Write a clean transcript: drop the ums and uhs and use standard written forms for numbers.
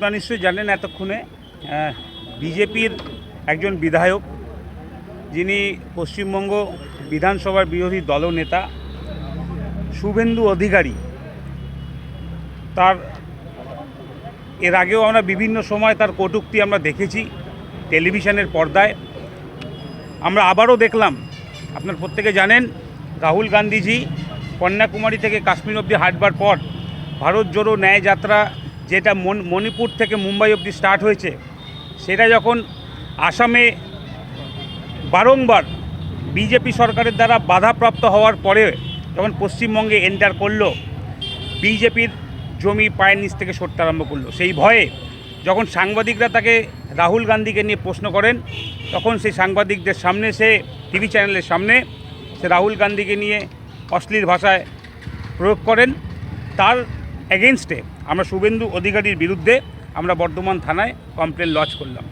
আপনারা নিশ্চয়ই জানেন এতক্ষণে বিজেপির একজন বিধায়ক, যিনি পশ্চিমবঙ্গ বিধানসভার বিরোধী দলনেতা শুভেন্দু অধিকারী, তার এর আগেও আমরা বিভিন্ন সময় তার কটূক্তি আমরা দেখেছি টেলিভিশনের পর্দায়। আমরা আবারও দেখলাম। আপনার প্রত্যেকে জানেন রাহুল গান্ধীজি কন্যাকুমারী থেকে কাশ্মীর অবধি হাঁটবার পর ভারত জোড়ো ন্যায় যাত্রা, যেটা মণিপুর থেকে মুম্বাই অবধি স্টার্ট হয়েছে, সেটা যখন আসামে বারংবার বিজেপি সরকারের দ্বারা বাধাপ্রাপ্ত হওয়ার পরে যখন পশ্চিমবঙ্গে এন্টার করলো, বিজেপির জমি পায়ের নিচ থেকে সরতে আরম্ভ করলো। সেই ভয়ে যখন সাংবাদিকরা তাকে রাহুল গান্ধীকে নিয়ে প্রশ্ন করেন, তখন সেই সাংবাদিকদের সামনে, সে টিভি চ্যানেলের সামনে, সে রাহুল গান্ধীকে নিয়ে অশ্লীল ভাষায় প্রয়োগ করেন। তার এগেনস্টে আমরা শুভেন্দু অধিকারীর বিরুদ্ধে আমরা বর্ধমান থানায় কমপ্লেন লজ করলাম।